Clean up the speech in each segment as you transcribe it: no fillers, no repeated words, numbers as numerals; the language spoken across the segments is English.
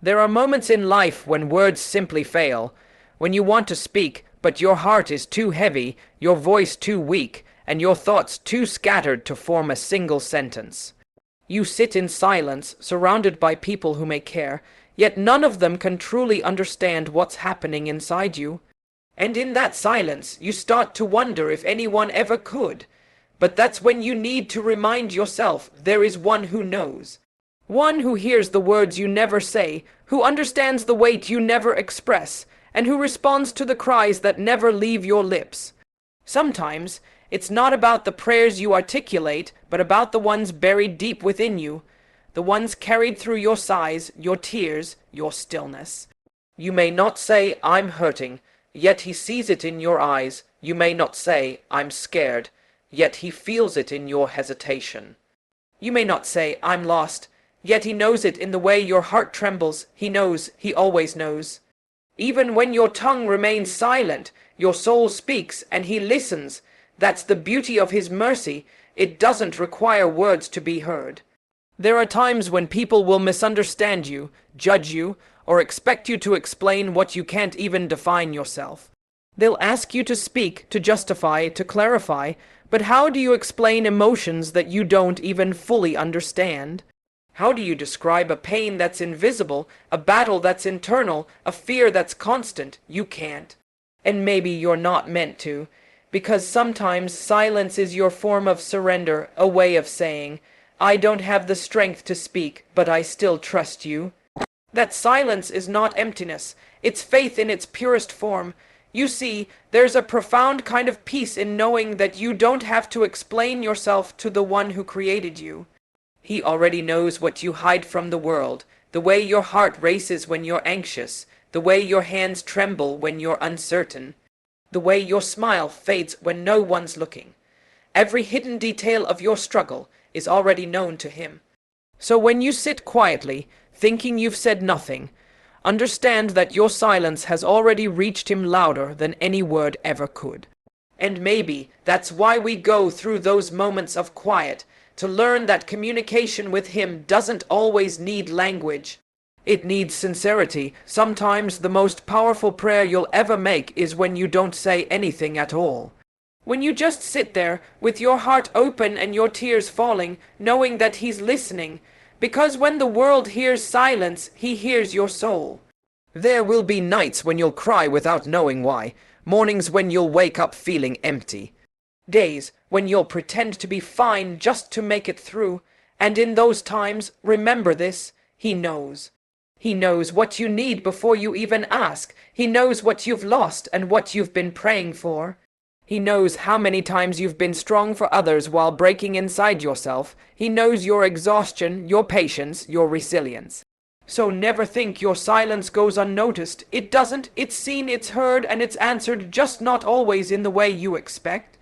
There are moments in life when words simply fail, when you want to speak, but your heart is too heavy, your voice too weak, and your thoughts too scattered to form a single sentence. You sit in silence, surrounded by people who may care, yet none of them can truly understand what's happening inside you. And in that silence, you start to wonder if anyone ever could. But that's when you need to remind yourself there is one who knows. One who hears the words you never say, who understands the weight you never express, and who responds to the cries that never leave your lips. Sometimes, it's not about the prayers you articulate, but about the ones buried deep within you, the ones carried through your sighs, your tears, your stillness. You may not say, "I'm hurting," yet he sees it in your eyes. You may not say, "I'm scared," yet he feels it in your hesitation. You may not say, "I'm lost," yet he knows it in the way your heart trembles. He knows, he always knows. Even when your tongue remains silent, your soul speaks and he listens. That's the beauty of his mercy. It doesn't require words to be heard. There are times when people will misunderstand you, judge you, or expect you to explain what you can't even define yourself. They'll ask you to speak, to justify, to clarify, but how do you explain emotions that you don't even fully understand? How do you describe a pain that's invisible, a battle that's internal, a fear that's constant? You can't. And maybe you're not meant to, because sometimes silence is your form of surrender, a way of saying, "I don't have the strength to speak, but I still trust you." That silence is not emptiness, it's faith in its purest form. You see, there's a profound kind of peace in knowing that you don't have to explain yourself to the one who created you. He already knows what you hide from the world, the way your heart races when you're anxious, the way your hands tremble when you're uncertain, the way your smile fades when no one's looking. Every hidden detail of your struggle is already known to him. So when you sit quietly, thinking you've said nothing, understand that your silence has already reached him louder than any word ever could. And maybe that's why we go through those moments of quiet, to learn that communication with him doesn't always need language. It needs sincerity. Sometimes the most powerful prayer you'll ever make is when you don't say anything at all. When you just sit there, with your heart open and your tears falling, knowing that he's listening. Because when the world hears silence, he hears your soul. There will be nights when you'll cry without knowing why, mornings when you'll wake up feeling empty, days when you'll pretend to be fine just to make it through, and in those times, remember this, he knows. He knows what you need before you even ask. He knows what you've lost and what you've been praying for. He knows how many times you've been strong for others while breaking inside yourself. He knows your exhaustion, your patience, your resilience. So never think your silence goes unnoticed. It doesn't. It's seen, it's heard, and it's answered, just not always in the way you expect.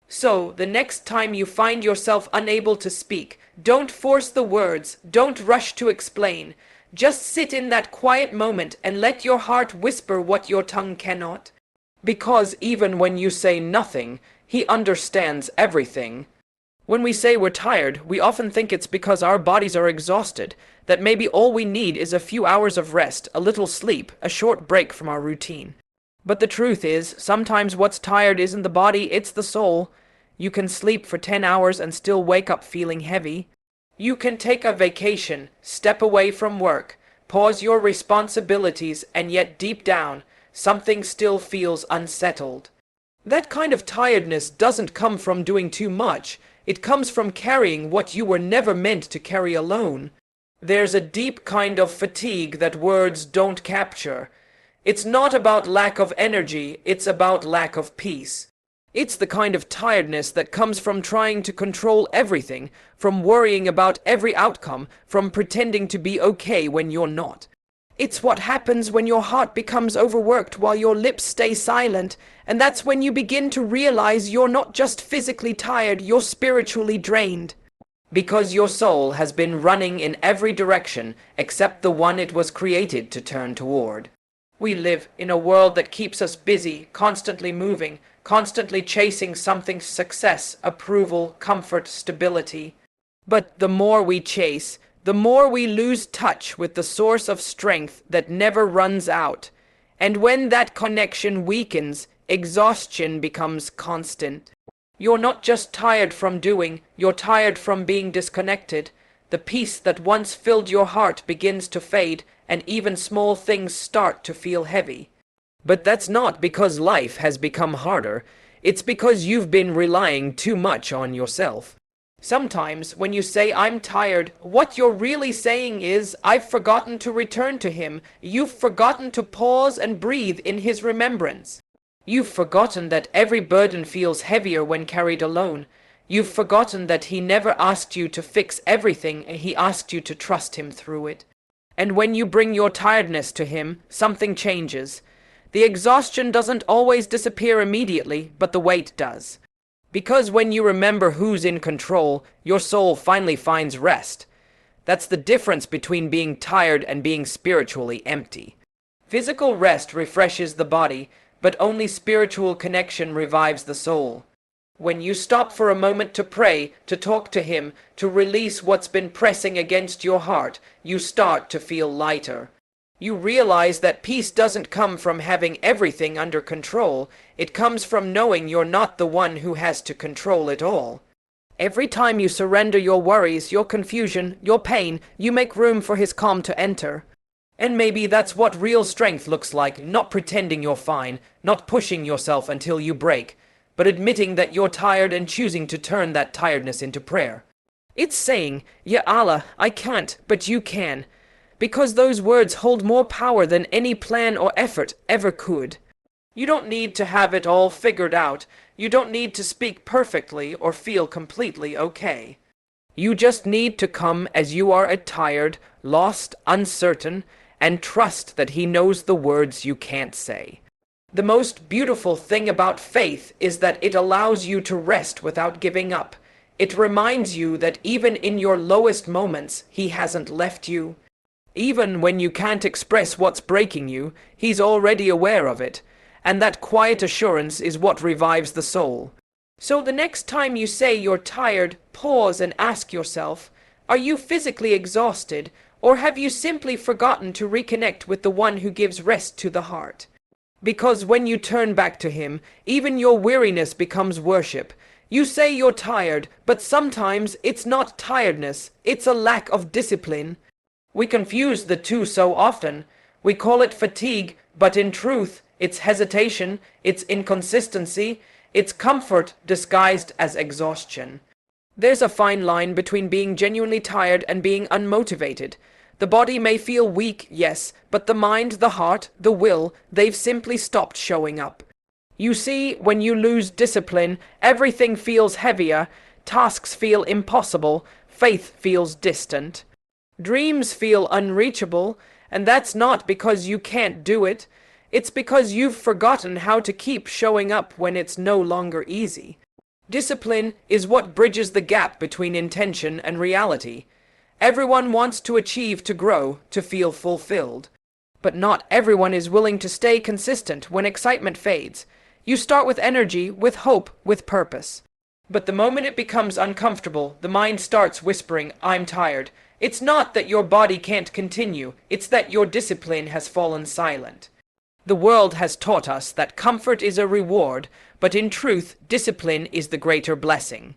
So, the next time you find yourself unable to speak, don't force the words, don't rush to explain. Just sit in that quiet moment and let your heart whisper what your tongue cannot. Because even when you say nothing, he understands everything. When we say we're tired, we often think it's because our bodies are exhausted, that maybe all we need is a few hours of rest, a little sleep, a short break from our routine. But the truth is, sometimes what's tired isn't the body, it's the soul. You can sleep for 10 hours and still wake up feeling heavy. You can take a vacation, step away from work, pause your responsibilities, and yet deep down, something still feels unsettled. That kind of tiredness doesn't come from doing too much. It comes from carrying what you were never meant to carry alone. There's a deep kind of fatigue that words don't capture. It's not about lack of energy, it's about lack of peace. It's the kind of tiredness that comes from trying to control everything, from worrying about every outcome, from pretending to be okay when you're not. It's what happens when your heart becomes overworked while your lips stay silent, and that's when you begin to realize you're not just physically tired, you're spiritually drained. Because your soul has been running in every direction except the one it was created to turn toward. We live in a world that keeps us busy, constantly moving, constantly chasing something's success, approval, comfort, stability. But the more we chase, the more we lose touch with the source of strength that never runs out. And when that connection weakens, exhaustion becomes constant. You're not just tired from doing, you're tired from being disconnected. The peace that once filled your heart begins to fade, and even small things start to feel heavy. But that's not because life has become harder. It's because you've been relying too much on yourself. Sometimes, when you say, "I'm tired," what you're really saying is, "I've forgotten to return to him." You've forgotten to pause and breathe in his remembrance. You've forgotten that every burden feels heavier when carried alone. You've forgotten that he never asked you to fix everything, he asked you to trust him through it. And when you bring your tiredness to him, something changes. The exhaustion doesn't always disappear immediately, but the weight does. Because when you remember who's in control, your soul finally finds rest. That's the difference between being tired and being spiritually empty. Physical rest refreshes the body, but only spiritual connection revives the soul. When you stop for a moment to pray, to talk to him, to release what's been pressing against your heart, you start to feel lighter. You realize that peace doesn't come from having everything under control. It comes from knowing you're not the one who has to control it all. Every time you surrender your worries, your confusion, your pain, you make room for his calm to enter. And maybe that's what real strength looks like, not pretending you're fine, not pushing yourself until you break, but admitting that you're tired and choosing to turn that tiredness into prayer. It's saying, "Ya Allah, I can't, but you can," because those words hold more power than any plan or effort ever could. You don't need to have it all figured out. You don't need to speak perfectly or feel completely okay. You just need to come as you are, tired, lost, uncertain, and trust that he knows the words you can't say. The most beautiful thing about faith is that it allows you to rest without giving up. It reminds you that even in your lowest moments, he hasn't left you. Even when you can't express what's breaking you, he's already aware of it, and that quiet assurance is what revives the soul. So the next time you say you're tired, pause and ask yourself, are you physically exhausted, or have you simply forgotten to reconnect with the one who gives rest to the heart? Because when you turn back to him, even your weariness becomes worship. You say you're tired, but sometimes it's not tiredness, it's a lack of discipline. We confuse the two so often. We call it fatigue, but in truth, it's hesitation, it's inconsistency, it's comfort disguised as exhaustion. There's a fine line between being genuinely tired and being unmotivated. The body may feel weak, yes, but the mind, the heart, the will, they've simply stopped showing up. You see, when you lose discipline, everything feels heavier, tasks feel impossible, faith feels distant. Dreams feel unreachable, and that's not because you can't do it. It's because you've forgotten how to keep showing up when it's no longer easy. Discipline is what bridges the gap between intention and reality. Everyone wants to achieve, to grow, to feel fulfilled. But not everyone is willing to stay consistent when excitement fades. You start with energy, with hope, with purpose. But the moment it becomes uncomfortable, the mind starts whispering, "I'm tired." It's not that your body can't continue, it's that your discipline has fallen silent. The world has taught us that comfort is a reward, but in truth, discipline is the greater blessing.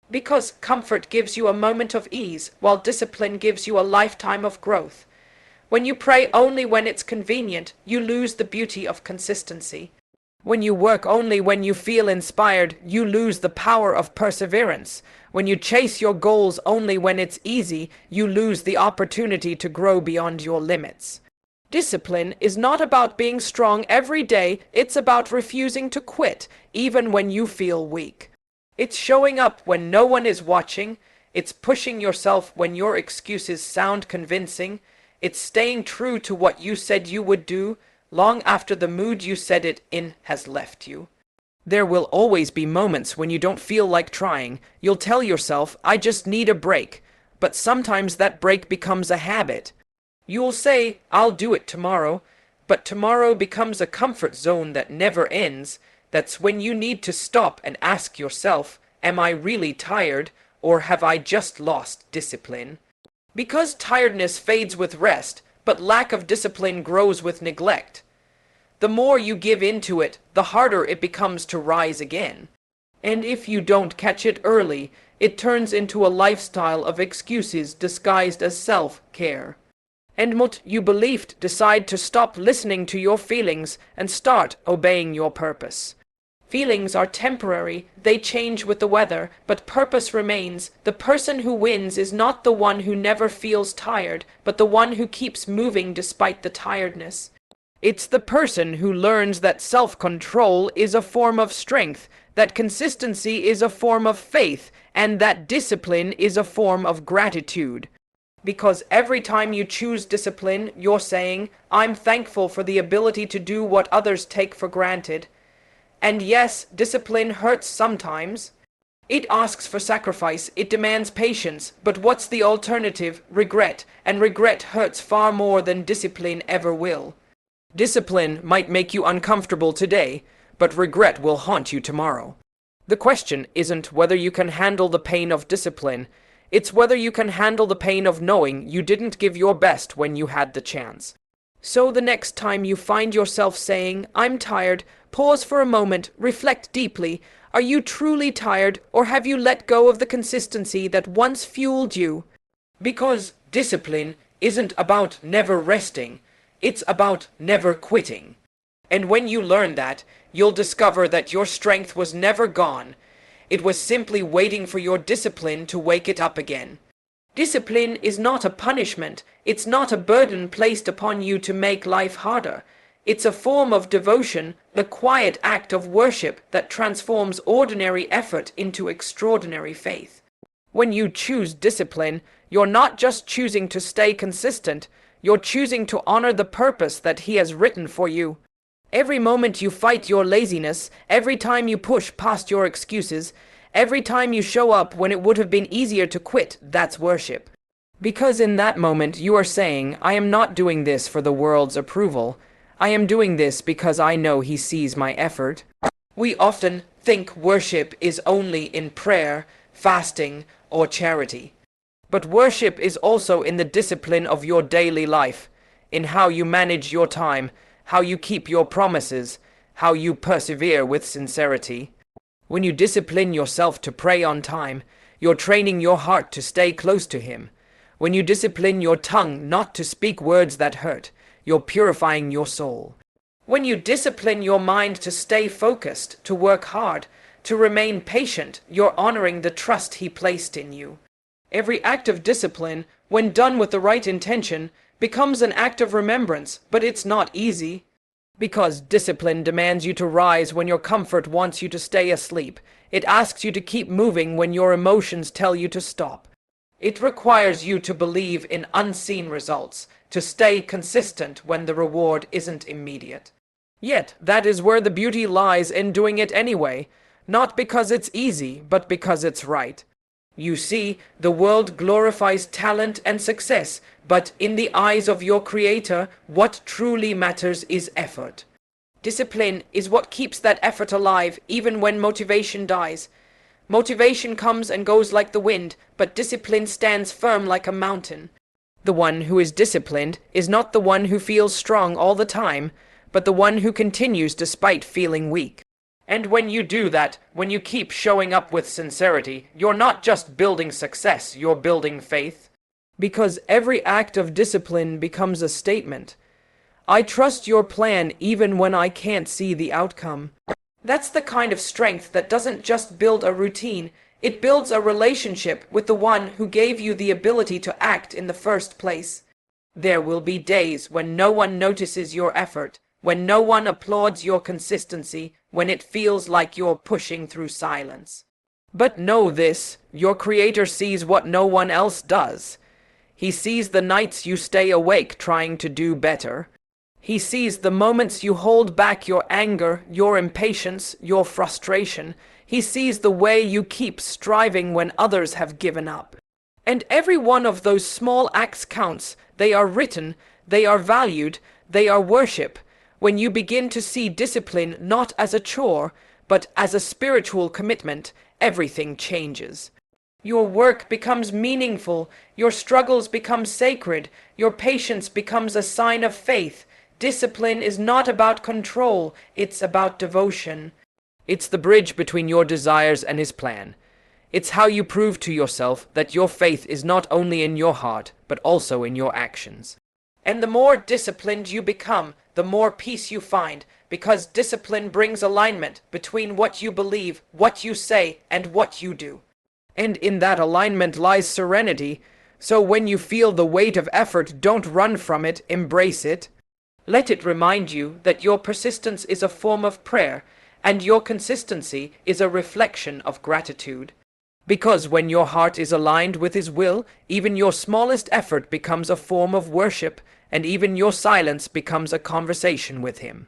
Because comfort gives you a moment of ease, while discipline gives you a lifetime of growth. When you pray only when it's convenient, you lose the beauty of consistency. When you work only when you feel inspired, you lose the power of perseverance. When you chase your goals only when it's easy, you lose the opportunity to grow beyond your limits. Discipline is not about being strong every day, it's about refusing to quit, even when you feel weak. It's showing up when no one is watching, it's pushing yourself when your excuses sound convincing, it's staying true to what you said you would do, long after the mood you said it in has left you. There will always be moments when you don't feel like trying. You'll tell yourself, "I just need a break," but sometimes that break becomes a habit. You'll say, "I'll do it tomorrow," but tomorrow becomes a comfort zone that never ends. That's when you need to stop and ask yourself, am I really tired, or have I just lost discipline? Because tiredness fades with rest, but lack of discipline grows with neglect. The more you give into it, the harder it becomes to rise again. And if you don't catch it early, it turns into a lifestyle of excuses disguised as self-care. And you believed decide to stop listening to your feelings and start obeying your purpose. Feelings are temporary, they change with the weather, but purpose remains. The person who wins is not the one who never feels tired, but the one who keeps moving despite the tiredness. It's the person who learns that self-control is a form of strength, that consistency is a form of faith, and that discipline is a form of gratitude. Because every time you choose discipline, you're saying, I'm thankful for the ability to do what others take for granted. And yes, discipline hurts sometimes. It asks for sacrifice, it demands patience, but what's the alternative? Regret, and regret hurts far more than discipline ever will. Discipline might make you uncomfortable today, but regret will haunt you tomorrow. The question isn't whether you can handle the pain of discipline, it's whether you can handle the pain of knowing you didn't give your best when you had the chance. So the next time you find yourself saying, I'm tired, pause for a moment, reflect deeply. Are you truly tired, or have you let go of the consistency that once fueled you? Because discipline isn't about never resting, it's about never quitting. And when you learn that, you'll discover that your strength was never gone. It was simply waiting for your discipline to wake it up again. Discipline is not a punishment. It's not a burden placed upon you to make life harder. It's a form of devotion, the quiet act of worship that transforms ordinary effort into extraordinary faith. When you choose discipline, you're not just choosing to stay consistent, you're choosing to honor the purpose that He has written for you. Every moment you fight your laziness, every time you push past your excuses, every time you show up when it would have been easier to quit, that's worship. Because in that moment you are saying, I am not doing this for the world's approval. I am doing this because I know He sees my effort. We often think worship is only in prayer, fasting, or charity. But worship is also in the discipline of your daily life, in how you manage your time, how you keep your promises, how you persevere with sincerity. When you discipline yourself to pray on time, you're training your heart to stay close to Him. When you discipline your tongue not to speak words that hurt, you're purifying your soul. When you discipline your mind to stay focused, to work hard, to remain patient, you're honoring the trust He placed in you. Every act of discipline, when done with the right intention, becomes an act of remembrance, but it's not easy. Because discipline demands you to rise when your comfort wants you to stay asleep. It asks you to keep moving when your emotions tell you to stop. It requires you to believe in unseen results, to stay consistent when the reward isn't immediate. Yet, that is where the beauty lies in doing it anyway, not because it's easy, but because it's right. You see, the world glorifies talent and success, but in the eyes of your Creator, what truly matters is effort. Discipline is what keeps that effort alive even when motivation dies. Motivation comes and goes like the wind, but discipline stands firm like a mountain. The one who is disciplined is not the one who feels strong all the time, but the one who continues despite feeling weak. And when you do that, when you keep showing up with sincerity, you're not just building success, you're building faith. Because every act of discipline becomes a statement. I trust your plan even when I can't see the outcome. That's the kind of strength that doesn't just build a routine, it builds a relationship with the one who gave you the ability to act in the first place. There will be days when no one notices your effort, when no one applauds your consistency, when it feels like you're pushing through silence. But know this, your Creator sees what no one else does. He sees the nights you stay awake trying to do better. He sees the moments you hold back your anger, your impatience, your frustration. He sees the way you keep striving when others have given up. And every one of those small acts counts. They are written, they are valued, they are worship. When you begin to see discipline not as a chore, but as a spiritual commitment, everything changes. Your work becomes meaningful, your struggles become sacred, your patience becomes a sign of faith. Discipline is not about control, it's about devotion. It's the bridge between your desires and His plan. It's how you prove to yourself that your faith is not only in your heart, but also in your actions. And the more disciplined you become, the more peace you find, because discipline brings alignment between what you believe, what you say, and what you do. And in that alignment lies serenity. So when you feel the weight of effort, don't run from it, embrace it. Let it remind you that your persistence is a form of prayer, and your consistency is a reflection of gratitude. Because when your heart is aligned with His will, even your smallest effort becomes a form of worship, and even your silence becomes a conversation with Him.